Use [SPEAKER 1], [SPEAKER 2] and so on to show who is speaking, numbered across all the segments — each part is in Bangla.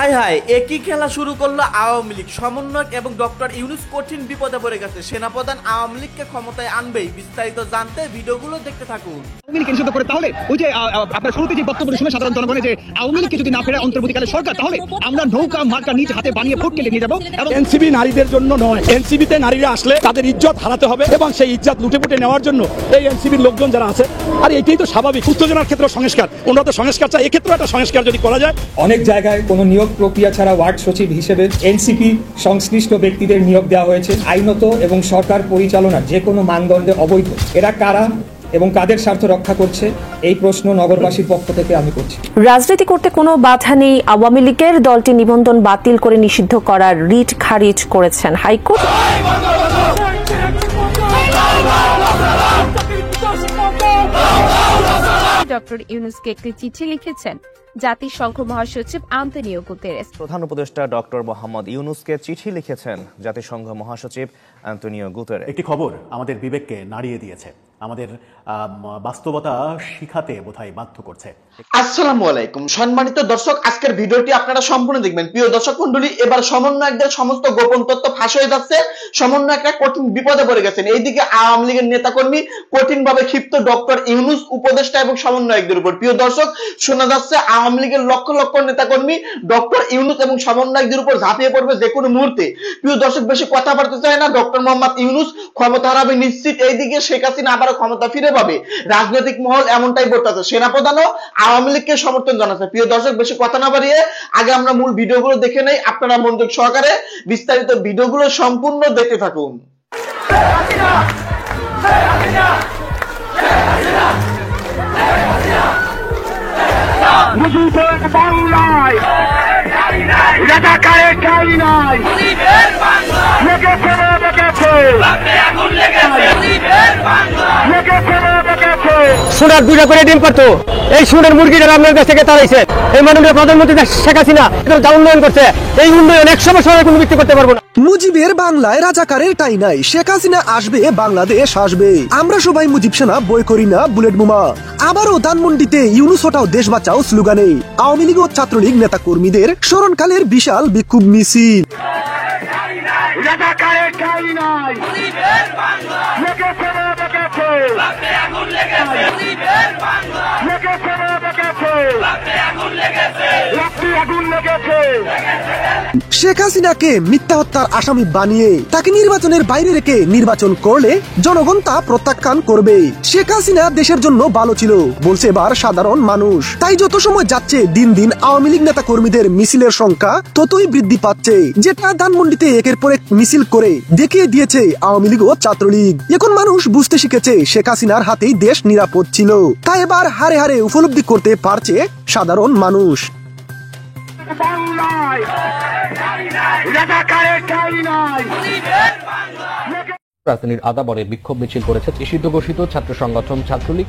[SPEAKER 1] হায় হায়, একই খেলা শুরু করলো আওয়ামী লীগ। সমন্বয়ক এবং ডক্টর ইউনূস কঠিন বিপদে পড়ে গেছে। সেনাপ্রধান আওয়ামী লীগকে ক্ষমতায় আনবেই। বিস্তারিত জানতে ভিডিওগুলো দেখতে থাকুন।
[SPEAKER 2] আওয়ামী লীগকে নিষিদ্ধ করে তাহলে ওই যে আপনার শুরুতে যে বক্তব্য শুনে সাধারণ জনগণের যে আওয়ামী লীগকে যদি না ফেরে অন্তর্বর্তীকালে সরকার, তাহলে আমরা নৌকা মার্কা নিজ হাতে বানিয়ে ভোট কেটে নিয়ে যাবো। এবং
[SPEAKER 3] এনসিপি নারীদের জন্য নয়, এনসিপিতে নারীরা আসলে তাদের ইজ্জত হারাতে হবে এবং সেই ইজ্জত লুটে নেওয়ার জন্য এই এনসিপির লোকজন যারা আছে, আর এটাই তো স্বাভাবিক। উত্তেজনার ক্ষেত্রে সংস্কার, ওনারা তো সংস্কার চায়, এক্ষেত্রে একটা সংস্কার যদি করা যায়।
[SPEAKER 4] অনেক জায়গায় কোনো নিয়োগ প্রক্রিয়া ছাড়া ওয়ার্ড সচিব হিসেবে এনসিপি সংশ্লিষ্ট ব্যক্তিদের নিয়োগ দেওয়া হয়েছে। আইনত এবং সরকার পরিচালনা যে কোনো মানদণ্ডে অবৈধ। এরা কারা এবং কাদের স্বার্থ রক্ষা করছে, এই প্রশ্ন নগরবাসীর পক্ষ থেকে আমি করছি।
[SPEAKER 5] রাজনীতি করতে কোনো বাধা নেই। আওয়ামী লীগের দলটি নিবন্ধন বাতিল করে নিষিদ্ধ করার রিট খারিজ করেছেন হাইকোর্ট।
[SPEAKER 6] ডক্টর ইউনূসকে একটি চিঠি লিখেছেন জাতিসংঘ মহাসচিব আন্তোনিও গুতেরেস।
[SPEAKER 7] প্রধান উপদেষ্টা ডক্টর মোহাম্মদ ইউনূসকে চিঠি লিখেছেন জাতিসংঘ মহাসচিব আন্তোনিও গুতেরেস।
[SPEAKER 8] একটি খবর আমাদের বিবেককে নাড়িয়ে দিয়েছে, আমাদের বাস্তবতা শিখাতে বোধহয় বাধ্য করছে।
[SPEAKER 1] আসসালামু আলাইকুম সম্মানিত দর্শক, আজকের ভিডিওটি আপনারা সম্পূর্ণ দেখবেন। প্রিয় দর্শক মণ্ডলী, এবার সমন্বয়কদের সমস্ত গোপন তথ্য ফাঁস হয়ে যাচ্ছে। সমন্বয়করা কঠিন বিপদে পড়ে গেছেন। এইদিকে আওয়ামী লীগের নেতাকর্মী কঠিন ভাবে ক্ষিপ্ত ডক্টর ইউনূস, উপদেষ্টা এবং সমন্বয়কদের উপর। প্রিয় দর্শক, শোনা যাচ্ছে আওয়ামী লীগের লক্ষ লক্ষ নেতাকর্মী ডক্টর ইউনূস এবং সমন্বয়কদের উপর ঝাঁপিয়ে পড়বে যে কোনো মুহূর্তে। প্রিয় দর্শক, বেশি কথা বলতে চাই না, ডক্টর মোহাম্মদ ইউনূস ক্ষমতা হারাবে নিশ্চিত। এইদিকে শেখ হাসিনা আবারও ক্ষমতা ফিরে পাবে। রাজনৈতিক মহল এমনটাই বলতেছে। সেনাপ্রধানও আওয়ামী লীগকে সমর্থন জানাচ্ছে। প্রিয় দর্শক, বেশি কথা না বাড়িয়ে আগে আমরা মূল ভিডিওগুলো দেখে নেই। আপনারা মনোযোগ সহকারে বিস্তারিত ভিডিওগুলো সম্পূর্ণ দেখতে থাকুন।
[SPEAKER 2] মুজিবের বাংলায় রাজাকারের ঠাঁই নাই, লেগেছে সোনার দুটা করে ডিম পারতো। এই সোনার মুরগিটা আপনার কাছ থেকে তাড়াইছে এই মাননীয় প্রধানমন্ত্রী শেখ হাসিনা। যা উন্নয়ন করছে, এই উন্নয়ন 100 বছর কোনো বিক্রি করতে পারবো না।
[SPEAKER 9] মুজিবের বাংলায় রাজাকারের টাই নাই, শেখ হাসিনা আসবে, বাংলাদেশ আসবে। আমরা সবাই মুজিব সেনা, বই করি না বুলেট বোমা। আবারও ধানমন্ডিতে ইউনূস হটাও দেশ বাঁচাও স্লোগানে আওয়ামী লীগ ও ছাত্রলীগ নেতা কর্মীদের স্মরণকালের বিশাল বিক্ষোভ মিছিল।
[SPEAKER 2] রাজাকারের ঠাঁই নাই,
[SPEAKER 9] শেখ হাসিনাকে মিথ্যা হত্যার আসামি বানিয়ে তাকে নির্বাচনের বাইরে রেখে নির্বাচন করলে জনগণ তা প্রত্যাখ্যান করবে। শেখ হাসিনা দেশের জন্য ভালো ছিল বলছে এবার সাধারণ মানুষ। তাই যত সময় যাচ্ছে দিন দিন আওয়ামী লীগ নেতা কর্মীদের মিছিলের সংখ্যা ততই বৃদ্ধি পাচ্ছে, যেটা ধানমন্ডিতে একের পর এক মিছিল করে দেখিয়ে দিয়েছে আওয়ামী লীগ ও ছাত্রলীগ। এখন মানুষ বুঝতে শিখেছে শেখ হাসিনার হাতেই দেশ নিরাপদ ছিল। তাই এবার হারে হারে উপলব্ধি করতে পারছে সাধারণ মানুষ।
[SPEAKER 10] রাজধানীর আদাবরে বিক্ষোভ মিছিল করেছে নিষিদ্ধ ঘোষিত ছাত্র সংগঠন ছাত্রলীগ।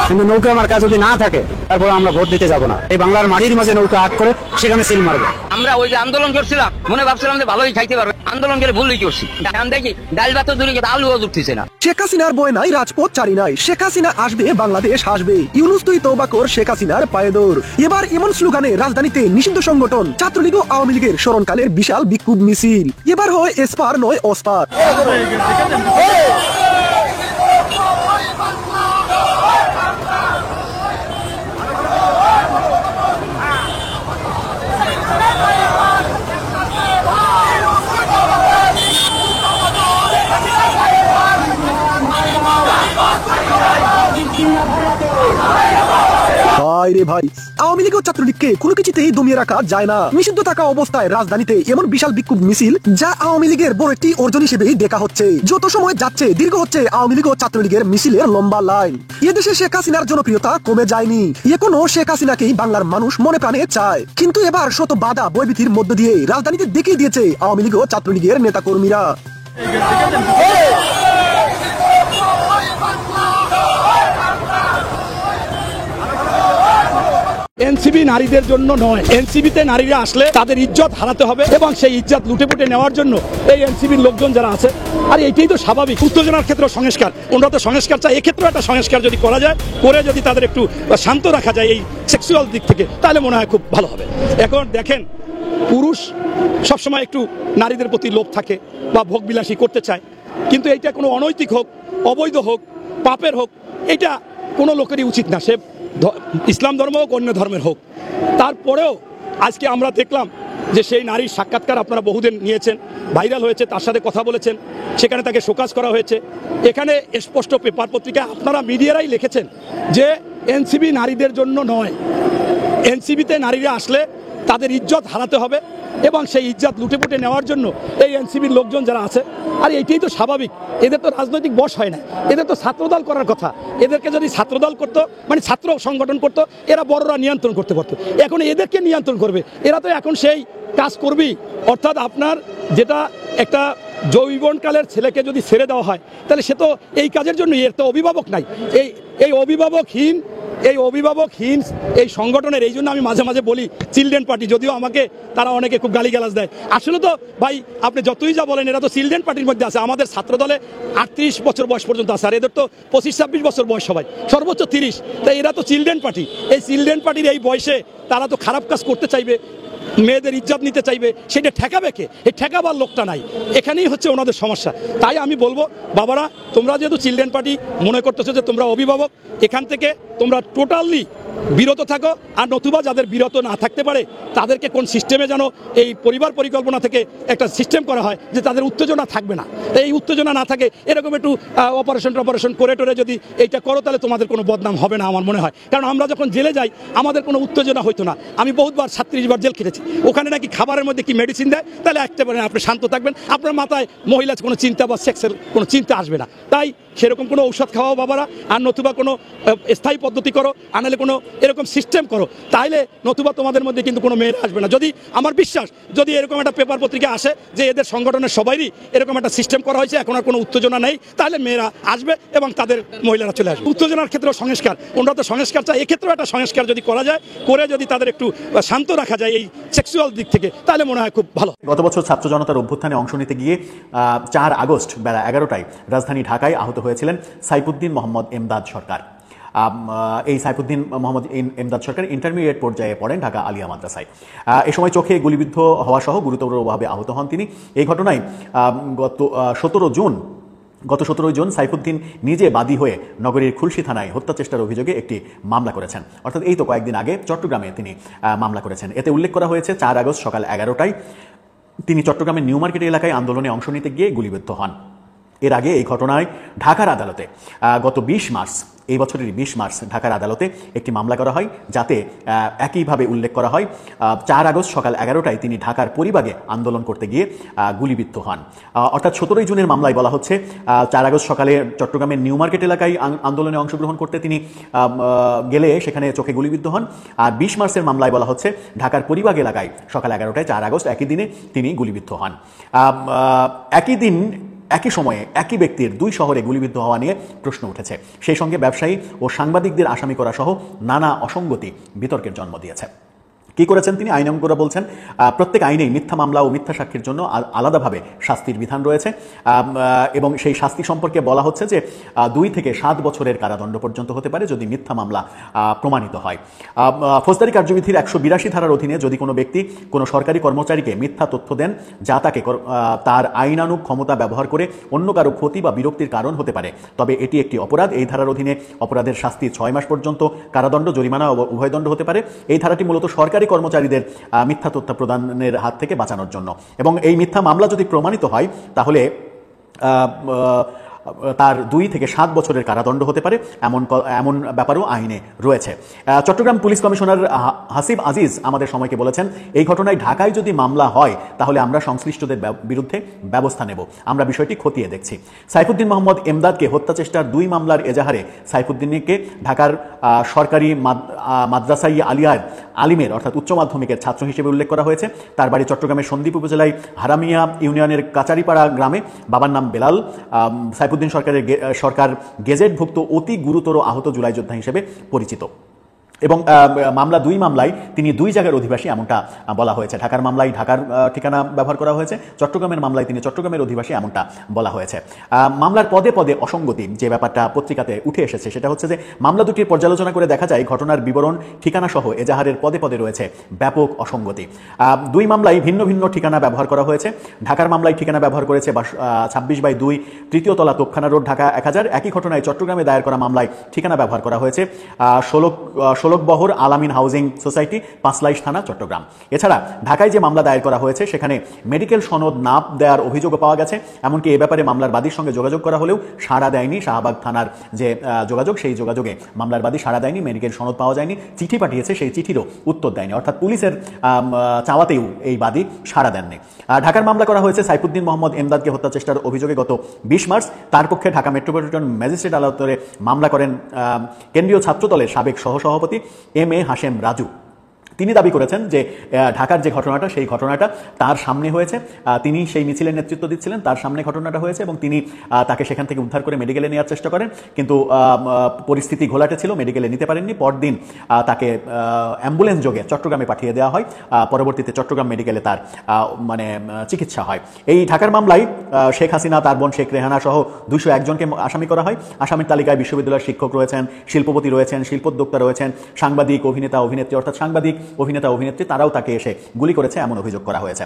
[SPEAKER 2] কিন্তু নৌকা আমার কাছে যদি না থাকে, তারপর আমরা ভোট দিতে যাব না। এই বাংলার মাটির মাঝে নৌকা আট করে সেখানে সিল মারবে।
[SPEAKER 11] আমরা ওই যে আন্দোলন করছিলাম, মনে ভাবছিলাম যে ভালোই খাইতে পারবে, আন্দোলন করে ভুলই করছি। এখন দেখি ডাল ভাত দূরে গিয়ে আলুও জুটতেছে না।
[SPEAKER 9] শেখ হাসিনার বয় নাই, রাজপথ চারি নাই, শেখ হাসিনা আসবে, বাংলাদেশ আসবে। ইউনূস তুই তওবা কর, শেখ হাসিনার পায়ে দৌড়। এবার এমন স্লোগানে রাজধানীতে নিষিদ্ধ সংগঠন ছাত্রলীগ ও আওয়ামী লীগের স্মরণকালের বিশাল বিক্ষোভ মিছিল। এবার হয় এসপার নয় অসপার। ভাই, আওয়ামী লীগ ও ছাত্রলীগকে কোনো কিছুতেই দমিয়ে রাখা যায় না। নিষিদ্ধ থাকা অবস্থায় রাজধানীতে এমন বিশাল বিক্ষোভ মিছিল, যা আওয়ামী লীগের বড় একটি অর্জন হিসেবেই দেখা হচ্ছে। যত সময় যাচ্ছে দীর্ঘ হচ্ছে আওয়ামী লীগ ও ছাত্রলীগের মিছিলের লম্বা লাইন। এদেশে শেখ হাসিনার জনপ্রিয়তা কমে যায়নি, এখনো শেখ হাসিনাকেই বাংলার মানুষ মনে প্রাণে চায়। কিন্তু এবার শত বাধা বৈবিধির মধ্য দিয়ে রাজধানীতে দেখিয়ে দিয়েছে আওয়ামী লীগ ও ছাত্রলীগের নেতা কর্মীরা।
[SPEAKER 3] এনসিবি নারীদের জন্য নয়, এনসিবিতে নারীরা আসলে তাদের ইজ্জত হারাতে হবে এবং সেই ইজ্জত লুটেপুটে নেওয়ার জন্য এই এনসিবির লোকজন যারা আছে, আর এইটাই তো স্বাভাবিক। উত্তেজনার ক্ষেত্রে সংস্কার, ওনারা তো সংস্কার চায়, এক্ষেত্রে একটা সংস্কার যদি করা যায়, করে যদি তাদের একটু শান্ত রাখা যায় এই সেক্সুয়াল দিক থেকে, তাহলে মনে হয় খুব ভালো হবে। এখন দেখেন, পুরুষ সবসময় একটু নারীদের প্রতি লোভ থাকে বা ভোগবিলাসী করতে চায়, কিন্তু এইটা কোনো অনৈতিক হোক, অবৈধ হোক, পাপের হোক, এটা কোনো লোকেরই উচিত না, সে ইসলাম ধর্ম হোক অন্য ধর্মের হোক। তারপরেও আজকে আমরা দেখলাম যে সেই নারীর সাক্ষাৎকার আপনারা বহুদিন নিয়েছেন, ভাইরাল হয়েছে, তার সাথে কথা বলেছেন, সেখানে তাকে শোকাজ করা হয়েছে। এখানে স্পষ্ট পেপার পত্রিকায় আপনারা মিডিয়ারাই লিখেছেন যে এনসিবি নারীদের জন্য নয়, এনসিবিতে নারীরা আসলে তাদের ইজ্জত হারাতে হবে এবং সেই ইজ্জত লুটেপুটে নেওয়ার জন্য এই এনসিবির লোকজন যারা আছে, আর এইটাই তো স্বাভাবিক। এদের তো রাজনৈতিক বশ হয় না, এদের তো ছাত্রদল করার কথা। এদেরকে যদি ছাত্রদল করতো, মানে ছাত্র সংগঠন করতো, এরা বড়রা নিয়ন্ত্রণ করতে পারতো। এখন এদেরকে নিয়ন্ত্রণ করবে, এরা তো এখন সেই কাজ করবেই। অর্থাৎ আপনার যেটা একটা যৌবনকালের ছেলেকে যদি ছেড়ে দেওয়া হয়, তাহলে সে তো এই কাজের জন্য, এর তো অভিভাবক নাই। এই অভিভাবকহীন এই সংগঠনের, এই জন্য আমি মাঝে মাঝে বলি চিলড্রেন পার্টি, যদিও আমাকে তারা অনেকে খুব গালিগালাজ দেয়। আসলে তো ভাই আপনি যতই যা বলেন, এরা তো চিলড্রেন পার্টির মধ্যে আছে। আমাদের ছাত্র দলে 38 বছর বয়স পর্যন্ত আছে, আর এদের তো 25-26 বছর বয়স, সবাই সর্বোচ্চ 30। তাই এরা তো চিলড্রেন পার্টি। এই চিলড্রেন পার্টির এই বয়সে তারা তো খারাপ কাজ করতে চাইবে, মেয়েদের ইজ্জত নিতে চাইবে, সেটা ঠেকাবে কে? এই ঠেকাবার লোকটা নাই, এখানেই হচ্ছে ওনাদের সমস্যা। তাই আমি বলবো, বাবারা, তোমরা যেহেতু চিলড্রেন পার্টি মনে করতেছো যে তোমরা অভিভাবক, এখান থেকে তোমরা টোটালি বিরত থাকো। আর নতুবা যাদের বিরত না থাকতে পারে, তাদেরকে কোন সিস্টেমে যেন এই পরিবার পরিকল্পনা থেকে একটা সিস্টেম করা হয় যে তাদের উত্তেজনা থাকবে না। এই উত্তেজনা না থাকে, এরকম একটু অপারেশন করে টোরে যদি এইটা করো, তাহলে তোমাদের কোনো বদনাম হবে না আমার মনে হয়। কারণ আমরা যখন জেলে যাই, আমাদের কোনো উত্তেজনা হইতো না। আমি বহুতবার 36 বার জেল খেটেছি, ওখানে নাকি খাবারের মধ্যে কি মেডিসিন দেয়, তাহলে একটা পারেন আপনি শান্ত থাকবেন, আপনার মাথায় মহিলা কোনো চিন্তা বা সেক্সের কোনো চিন্তা আসবে না। তাই সেরকম কোনো ঔষধ খাওয়াও বাবারা, আর নতুবা কোনো স্থায়ী পদ্ধতি করো, আনালে কোনো এরকম সিস্টেম করো, তাইলে নতুবা তোমাদের মধ্যে কিন্তু কোনো মেয়েরা আসবে না। যদি আমার বিশ্বাস, যদি এরকম একটা পেপার পত্রিকা আসে যে এদের সংগঠনের সবারই এরকম একটা সিস্টেম করা হয়েছে, এখন আর কোনো উত্তেজনা নেই, তাহলে মেয়েরা আসবে এবং তাদের মহিলারা চলে আসবে। উত্তেজনার ক্ষেত্রে সংস্কার, ওনারা তো সংস্কার চায়, এক্ষেত্রেও একটা সংস্কার যদি করা যায়, করে যদি তাদের একটু শান্ত রাখা যায় এই সেক্সুয়াল দিক থেকে, তাহলে মনে হয় খুব ভালো।
[SPEAKER 8] গত বছর ছাত্র জনতার অভ্যুত্থানে অংশ নিতে গিয়ে 4 আগস্ট বেলা 11টায় রাজধানী ঢাকায় আহত হয়েছিলেন সাইফুদ্দিন মোহাম্মদ এমদাদ সরকার। এই সাইফুদ্দিন মোহাম্মদ এমদাদ সরকার ইন্টারমিডিয়েট পর্যায়ে পড়েন ঢাকা আলিয়া মাদ্রাসায়। এ সময় চোখে গুলিবিদ্ধ হওয়া সহ গুরুতরভাবে আহত হন তিনি। এই ঘটনায় গত 17 জুন সাইফুদ্দিন নিজে বাদী হয়ে নগরীর খুলশী থানায় হত্যা চেষ্টার অভিযোগে একটি মামলা করেছেন। অর্থাৎ এই তো কয়েকদিন আগে চট্টগ্রামে তিনি মামলা করেছেন। এতে উল্লেখ করা হয়েছে 4 আগস্ট সকাল 11টায় তিনি চট্টগ্রামের নিউ মার্কেট এলাকায় আন্দোলনে অংশ নিতে গিয়ে গুলিবিদ্ধ হন। এর আগে এই ঘটনায় ঢাকার আদালতে গত 20 মার্চ, এই বছরের 20 মার্চ ঢাকার আদালতে একটি মামলা করা হয়, যাতে একইভাবে উল্লেখ করা হয় 4 আগস্ট সকাল 11টায় তিনি ঢাকার পরিবাগে আন্দোলন করতে গিয়ে গুলিবিদ্ধ হন। অর্থাৎ 17 জুনের মামলায় বলা হচ্ছে 4 আগস্ট সকালে চট্টগ্রামের নিউ মার্কেট এলাকায় আন্দোলনে অংশগ্রহণ করতে তিনি গেলে সেখানে চোখে গুলিবিদ্ধ হন। আর 20 মার্চের মামলায় বলা হচ্ছে ঢাকার পরিবাগ এলাকায় সকাল 11টায় 4 আগস্ট একই দিনে তিনি গুলিবিদ্ধ হন। একই সময়ে একই ব্যক্তির 2 শহরে গুলিবিদ্ধ হওয়া নিয়ে প্রশ্ন উঠেছে। সেই সঙ্গে ব্যবসায়ী ও সাংবাদিকদের আসামি করা সহ নানা অসঙ্গতি বিতর্কের জন্ম দিয়েছে। কি করেছেন তিনি? আইনজ্ঞরা বলছেন প্রত্যেক আইনেই মিথ্যা মামলা ও মিথ্যা সাক্ষীর জন্য আলাদাভাবে শাস্তির বিধান রয়েছে এবং সেই শাস্তি সম্পর্কে বলা হচ্ছে যে 2 থেকে 7 বছরের কারাদণ্ড পর্যন্ত হতে পারে যদি মিথ্যা মামলা প্রমাণিত হয়। ফৌজদারি কার্যবিধির 182 ধারার অধীনে যদি কোনো ব্যক্তি কোনো সরকারি কর্মচারীকে মিথ্যা তথ্য দেন যা তাকে তার আইনানুগ ক্ষমতা ব্যবহার করে অন্য কারো ক্ষতি বা বিরক্তির কারণ হতে পারে, তবে এটি একটি অপরাধ। এই ধারার অধীনে অপরাধের শাস্তি 6 মাস পর্যন্ত কারাদণ্ড, জরিমানা ও উভয়দণ্ড হতে পারে। এই ধারাটি মূলত সরকারি কর্মচারীদের মিথ্যা তথ্য প্রদানের হাত থেকে বাঁচানোর জন্য, এবং এই মিথ্যা মামলা যদি প্রমাণিত হয় তাহলে তার 2 থেকে 7 বছরের কারাদণ্ড হতে পারে, এমন ব্যাপারও আইনে রয়েছে। চট্টগ্রাম পুলিশ কমিশনার হাসিব আজিজ আমাদের সময়কে বলেছেন, এই ঘটনায় ঢাকায় যদি মামলা হয় তাহলে আমরা সংশ্লিষ্টদের বিরুদ্ধে ব্যবস্থা নেব, আমরা বিষয়টি খতিয়ে দেখছি। সাইফুদ্দিন মোহাম্মদ এমদাদকে হত্যা চেষ্টার 2 মামলার এজাহারে সাইফুদ্দিনকে ঢাকার সরকারি মাদ্রাসাই আলিমের অর্থাৎ উচ্চ মাধ্যমিকের ছাত্র হিসেবে উল্লেখ করা হয়েছে। তার বাড়ি চট্টগ্রামের সন্দ্বীপ উপজেলায় হারামিয়া ইউনিয়নের কাচারিপাড়া গ্রামে। বাবার নাম বেলাল। সাইফুদ্দিন সরকার গেজেটভুক্ত অতি গুরুতর আহত জুলাই যোদ্ধা হিসেবে পরিচিত। এবং মামলা দুই মামলায় তিনি দুই জায়গার অধিবাসী এমনটা বলা হয়েছে। ঢাকার মামলায় ঢাকার ঠিকানা ব্যবহার করা হয়েছে, চট্টগ্রামের মামলায় তিনি চট্টগ্রামের অধিবাসী এমনটা বলা হয়েছে। মামলার পদে পদে অসঙ্গতি যে ব্যাপারটা পত্রিকাতে উঠে এসেছে সেটা হচ্ছে যে মামলা দুটির পর্যালোচনা করে দেখা যায় ঘটনার বিবরণ ঠিকানা সহ এজাহারের পদে পদে রয়েছে ব্যাপক অসঙ্গতি। দুই মামলায় ভিন্ন ভিন্ন ঠিকানা ব্যবহার করা হয়েছে। ঢাকার মামলায় ঠিকানা ব্যবহার করেছে 26/2 তৃতীয় তলা তোপখানা রোড, ঢাকা 1000। একই ঘটনায় চট্টগ্রামে দায়ের করা মামলায় ঠিকানা ব্যবহার করা হয়েছে 16 বহর আলামিন হাউজিং সোসাইটি, পাঁচলাইশ থানা, চট্টগ্রাম। এছাড়া ঢাকায় যে মামলা দায়ের করা হয়েছে সেখানে মেডিকেল সনদ না দেওয়ার অভিযোগও পাওয়া গেছে। এমনকি এ ব্যাপারে মামলার বাদীর সঙ্গে যোগাযোগ করা হলেও সাড়া দেয়নি। শাহবাগ থানার যে যোগাযোগ, সেই যোগাযোগে মামলার বাদী সাড়া দেয়নি, মেডিকেল সনদ পাওয়া যায়নি। চিঠি পাঠিয়েছে, সেই চিঠিরও উত্তর দেয়নি, অর্থাৎ পুলিশের চাওয়াতেও এই বাদী সাড়া দেননি। ঢাকার মামলা করা হয়েছে সাইফুদ্দিন মোহাম্মদ এমদাদকে হত্যা চেষ্টার অভিযোগে গত 20 মার্চ। তার পক্ষে ঢাকা মেট্রোপলিটন ম্যাজিস্ট্রেট আদালতে মামলা করেন কেন্দ্রীয় ছাত্রদলের সাবেক সহসভাপতি এম এ হাশেম রাজু। তিনি দাবি করেছেন যে ঢাকার যে ঘটনাটা সেই ঘটনাটা তার সামনে হয়েছে, তিনি সেই মিছিলের নেতৃত্ব দিচ্ছিলেন, তার সামনে ঘটনাটা হয়েছে এবং তিনি তাকে সেখান থেকে উদ্ধার করে মেডিকেলে নেওয়ার চেষ্টা করেন, কিন্তু পরিস্থিতি ঘোলাটে ছিল, মেডিকেলে নিতে পারেননি। পরদিন তাকে অ্যাম্বুলেন্স যোগে চট্টগ্রামে পাঠিয়ে দেওয়া হয়। পরবর্তীতে চট্টগ্রাম মেডিকেলে তার চিকিৎসা হয়। এই ঢাকার মামলায় শেখ হাসিনা, তার বোন শেখ রেহানা সহ 201 জনকে আসামি করা হয়। আসামির তালিকায় বিশ্ববিদ্যালয়ের শিক্ষক রয়েছেন, শিল্পপতি রয়েছেন, শিল্পোদ্যোক্তা রয়েছেন, সাংবাদিক, অভিনেতা, অভিনেত্রী, অর্থাৎ সাংবাদিক, অভিনেতা, অভিনেত্রী তারাও তাকে এসে গুলি করেছে এমন অভিযোগ করা হয়েছে।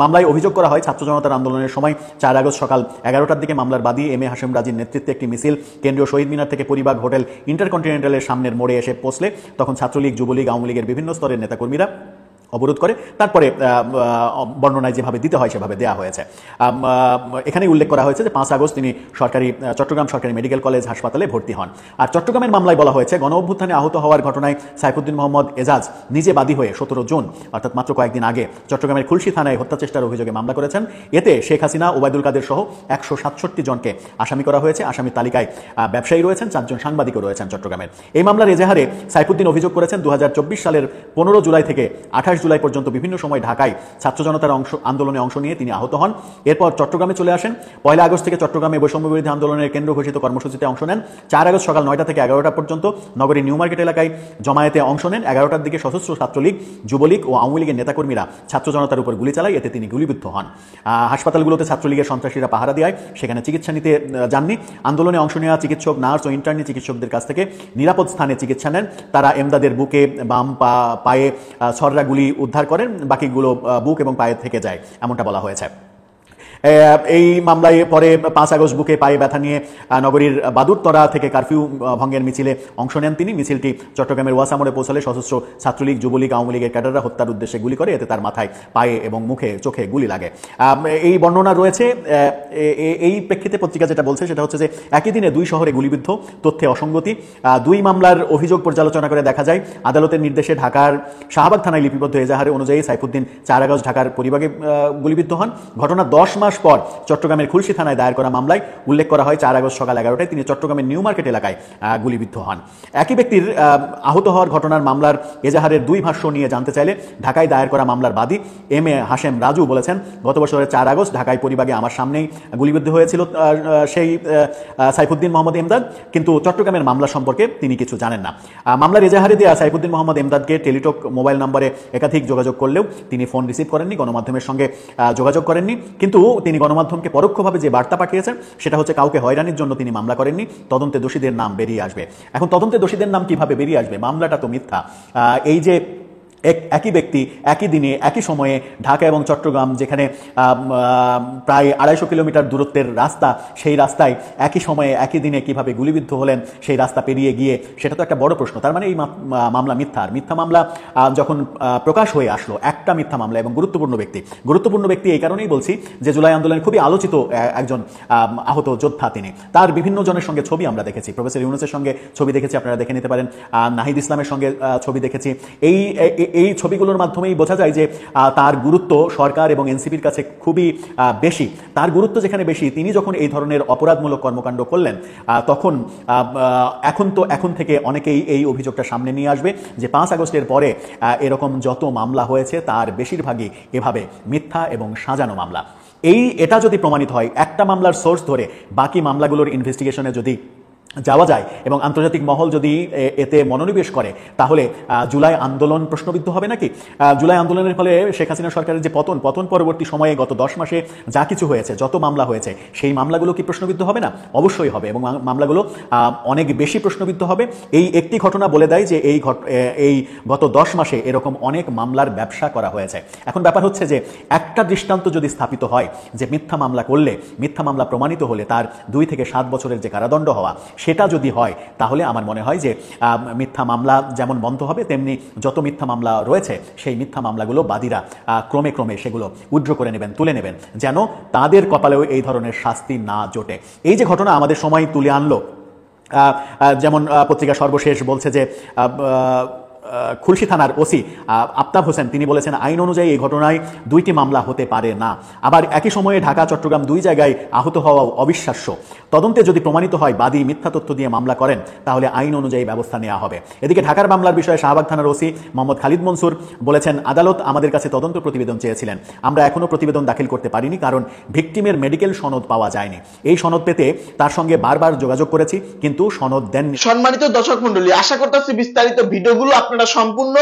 [SPEAKER 8] মামলায় অভিযোগ করা হয় ছাত্র জনতার আন্দোলনের সময় 4 আগস্ট সকাল 11টার দিকে মামলার বাদী এম এ হাশেম রাজির নেতৃত্বে একটি মিছিল কেন্দ্রীয় শহীদ মিনার থেকে পরিবার হোটেল ইন্টারকন্টিনেন্টালের সামনের মোড়ে এসে পৌঁছলে তখন ছাত্রলীগ, যুবলীগ, আওয়ামী লীগের বিভিন্ন স্তরের নেতাকর্মীরা অবরোধ করে। তারপরে বর্ণনায় যেভাবে দিতে হয় সেভাবে দেওয়া হয়েছে। এখানে উল্লেখ করা হয়েছে যে 5 আগস্ট তিনি চট্টগ্রাম সরকারি মেডিকেল কলেজ হাসপাতালে ভর্তি হন। আর চট্টগ্রামের মামলায় বলা হয়েছে গণ অভ্যুত্থানে আহত হওয়ার ঘটনায় সাইফুদ্দিন মোহাম্মদ এজাজ নিজে বাদী হয়ে 17 জুন অর্থাৎ মাত্র কয়েকদিন আগে চট্টগ্রামের খুলশী থানায় হত্যা চেষ্টার অভিযোগে মামলা করেছেন। এতে শেখ হাসিনা, ওবায়দুল কাদের সহ 167 জনকে আসামি করা হয়েছে। আসামির তালিকায় ব্যবসায়ী রয়েছেন, 4 জন সাংবাদিকও রয়েছেন চট্টগ্রামের। এই মামলার এজাহারে সাইফুদ্দিন অভিযোগ করেছেন 2024 সালের 15 জুলাই থেকে 28 জুলাই পর্যন্ত বিভিন্ন সময় ঢাকায় ছাত্র জনতার আন্দোলনে অংশ নিয়ে তিনি আহত হন। এরপর চট্টগ্রামে চলে আসেন। 1 আগস্ট থেকে চট্টগ্রামে বৈষম্য বিরোধী আন্দোলনের কেন্দ্র ঘোষিত কর্মসূচিতে অংশ নেন। 4 আগস্ট সকাল 9টা থেকে 11টা পর্যন্ত নগরীর নিউ মার্কেট এলাকায় জমায়েতে অংশ নেন। 11টার দিকে সশস্ত্র ছাত্রলীগ, যুবলীগ ও আওয়ামী লীগের নেতাকর্মীরা ছাত্র জনতার উপর গুলি চালায়, এতে তিনি গুলিবিদ্ধ হন। হাসপাতালগুলোতে ছাত্রলীগের সন্ত্রাসীরা পাহারা দেয়, সেখানে চিকিৎসা নিতে যাননি। আন্দোলনে অংশ নেওয়া চিকিৎসক, নার্স ও ইন্টার্নি চিকিৎসকদের কাছ থেকে নিরাপদ স্থানে চিকিৎসা নেন। তারা এমদাদের বুকে, বাম পায়ে ছররা গুলি উদ্ধার করেন, বাকিগুলো বুক এবং পায়ে থেকে যায় এমনটা বলা হয়েছে। এই মামলায় পরে 5 আগস্ট বুকে পায়ে ব্যথা নিয়ে নগরীর বাদুরতরা থেকে কারফিউ ভঙ্গের মিছিলে অংশ নেন তিনি। মিছিলটি চট্টগ্রামের ওয়াসা মোড়ে পৌঁছালে সশস্ত্র ছাত্রলীগ, যুবলীগ, আওয়ামী লীগের ক্যাডাররা হত্যার উদ্দেশ্যে গুলি করে, এতে তার মাথায়, পায়ে এবং মুখে, চোখে গুলি লাগে। এই বর্ণনা রয়েছে। এই প্রেক্ষিতে পত্রিকা যেটা বলছে সেটা হচ্ছে যে একই দিনে 2 শহরে গুলিবিদ্ধ, তথ্যে অসঙ্গতি। 2 মামলার অভিযোগ পর্যালোচনা করে দেখা যায় আদালতের নির্দেশে ঢাকার শাহবাগ থানায় লিপিবদ্ধ এজাহারে অনুযায়ী সাইফুদ্দিন 4 আগস্ট ঢাকার পরিবাগে গুলিবিদ্ধ হন। ঘটনা 10 মাস পর চট্টগ্রামের খুলশী থানায় দায়ের করা মামলায় উল্লেখ করা হয় 4 আগস্ট সকাল 11টায় তিনি চট্টগ্রামের নিউ মার্কেট এলাকায় গুলিবিদ্ধ হন। একই ব্যক্তির আহত হওয়ার ঘটনার মামলার এজাহারের 2 ভাষ্য নিয়ে জানতে চাইলে ঢাকায় দায়ের করা মামলার বাদী এম এ হাশেম রাজু বলেছেন, গত বছরের 4 আগস্ট ঢাকায় পরিবাগে আমার সামনেই গুলিবিদ্ধ হয়েছিল সেই সাইফুদ্দিন মোহাম্মদ এমদাদ, কিন্তু চট্টগ্রামের মামলা সম্পর্কে তিনি কিছু জানেন না। মামলার এজাহারে দেওয়া সাইফুদ্দিন মোহাম্মদ এমদাদকে টেলিটক মোবাইল নম্বরে একাধিক যোগাযোগ করলেও তিনি ফোন রিসিভ করেননি, গণমাধ্যমের সঙ্গে যোগাযোগ করেননি। কিন্তু তিনি গণমাধ্যমকে পরোক্ষভাবে যে বার্তা পাঠিয়েছেন সেটা হচ্ছে কাউকে হয়রানির জন্য তিনি মামলা করেননি, তদন্তে দোষীদের নাম বেরিয়ে আসবে। এখন তদন্তে দোষীদের নাম কিভাবে বেরিয়ে আসবে? মামলাটা তো মিথ্যা। এই যে একই ব্যক্তি একই দিনে একই সময়ে ঢাকা এবং চট্টগ্রাম, যেখানে প্রায় 250 কিলোমিটার দূরত্বের রাস্তা, সেই রাস্তায় একই সময়ে একই দিনে কিভাবে গুলিবিদ্ধ হলেন সেই রাস্তা পেরিয়ে গিয়ে, সেটা তো একটা বড় প্রশ্ন। তার মানে এই মামলা মিথ্যা। আর মিথ্যা মামলা যখন প্রকাশ হয়ে আসলো, একটা মিথ্যা মামলা এবং গুরুত্বপূর্ণ ব্যক্তি এই কারণেই বলছি যে জুলাই আন্দোলনের খুবই আলোচিত একজন আহত যোদ্ধা তিনি। তার বিভিন্ন জনের সঙ্গে ছবি আমরা দেখেছি, প্রফেসর ইউনূসের সঙ্গে ছবি দেখেছি, আপনারা দেখে নিতে পারেন, নাহিদ ইসলামের সঙ্গে ছবি দেখেছি। এই ছবিগুলোর মাধ্যমেই বোঝা যায় যে তার গুরুত্ব সরকার এবং এনসিপির কাছে খুবই বেশি। তার গুরুত্ব যেখানে বেশি, তিনি যখন এই ধরনের অপরাধমূলক কর্মকাণ্ড করলেন তখন এখন থেকে অনেকেই এই অভিযোগটা সামনে নিয়ে আসবে যে 5 আগস্টের পরে এরকম যত মামলা হয়েছে তার বেশিরভাগই এভাবে মিথ্যা এবং সাজানো মামলা। এটা যদি প্রমাণিত হয়, একটা মামলার সোর্স ধরে বাকি মামলাগুলোর ইনভেস্টিগেশনে যদি যাওয়া যায় এবং আন্তর্জাতিক মহল যদি এতে মনোনিবেশ করে তাহলে জুলাই আন্দোলন প্রশ্নবিদ্ধ হবে নাকি? জুলাই আন্দোলনের ফলে শেখ হাসিনা সরকারের যে পতন পরবর্তী সময়ে গত 10 মাসে যা কিছু হয়েছে, যত মামলা হয়েছে, সেই মামলাগুলো কি প্রশ্নবিদ্ধ হবে না? অবশ্যই হবে এবং মামলাগুলো অনেক বেশি প্রশ্নবিদ্ধ হবে। এই একটি ঘটনা বলে দেয় যে এই গত 10 মাসে এরকম অনেক মামলার ব্যবসা করা হয়েছে। এখন ব্যাপার হচ্ছে যে একটা দৃষ্টান্ত যদি স্থাপিত হয় যে মিথ্যা মামলা করলে, মিথ্যা মামলা প্রমাণিত হলে তার 2 থেকে 7 বছরের যে কারাদণ্ড হওয়া, সেটা যদি হয় তাহলে আমার মনে হয় যে মিথ্যা মামলা যেমন বন্ধ হবে, তেমনি যত মিথ্যা মামলা রয়েছে সেই মিথ্যা মামলাগুলো বাদীরা ক্রমে সেগুলো উইথড্র করে নেবেন, তুলে নেবেন, যেন তাদের কপালেও এই ধরনের শাস্তি না জোটে। এই যে ঘটনা আমাদের সময় তুলে আনলো, যেমন পত্রিকা সর্বশেষ বলছে যে খুলশী থানার ওসি আফতাব হোসেন তিনি বলেছেন আইন অনুযায়ী এই ঘটনায় 2টি মামলা হতে পারে না। আবার একই সময়ে ঢাকা চট্টগ্রাম 2 জায়গায় আহত হওয়া অবিশ্বাস্য। তদন্তে যদি প্রমাণিত হয় বাদী মিথ্যা তথ্য দিয়ে মামলা করেন তাহলে আইন অনুযায়ী ব্যবস্থা নেওয়া হবে। এদিকে ঢাকার মামলার বিষয়ে শাহবাগ থানার ওসি মোহাম্মদ খালিদ মনসুর বলেছেন আদালত আমাদের কাছে তদন্ত প্রতিবেদন চেয়েছিলেন, আমরা এখনো প্রতিবেদন দাখিল করতে পারিনি কারণ ভিকটিমের মেডিকেল সনদ পাওয়া যায়নি। এই সনদ পেতে তার সঙ্গে বারবার যোগাযোগ করেছি কিন্তু সনদ দেননি।
[SPEAKER 1] সম্মানিত দর্শক মণ্ডলী, আশা করতেছি বিস্তারিত ভিডিওগুলো আপনারা সম্পূর্ণ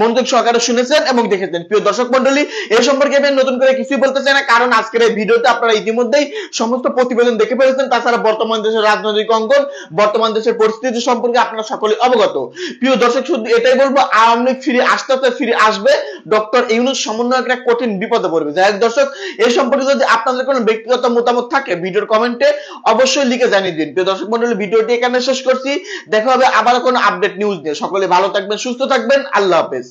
[SPEAKER 1] মনোযোগ সহকারে শুনেছেন এবং দেখেছেন। প্রিয় দর্শক মণ্ডলী, এই সম্পর্কে আমি নতুন করে কিছুই বলতে চাই না, কারণ আজকের এই ভিডিওতে আপনারা ইতিমধ্যেই সমস্ত প্রতিবেদন দেখে ফেলেছেন। তাছাড়া বর্তমান দেশের রাজনৈতিক অঙ্কন, বর্তমান দেশের পরিস্থিতি সম্পর্কে আপনারা সকলে অবগত। প্রিয় দর্শক, শুধু এটাই বলবো, আওয়ামী লীগ ফিরে আসবে, ডক্টর ইউনূস সমন্বয় একটা কঠিন বিপদে পড়বে। যাই হোক দর্শক, এই সম্পর্কে যদি আপনাদের কোনো ব্যক্তিগত মতামত থাকে ভিডিওর কমেন্টে অবশ্যই লিখে জানিয়ে দিন। প্রিয় দর্শক মণ্ডলী, ভিডিওটি এখানে শেষ করছি। দেখা হবে আবার কোনো আপডেট নিউজ নিয়ে। সকলে ভালো থাকবেন, সুস্থ থাকবেন। আল্লাহ হাফেজ।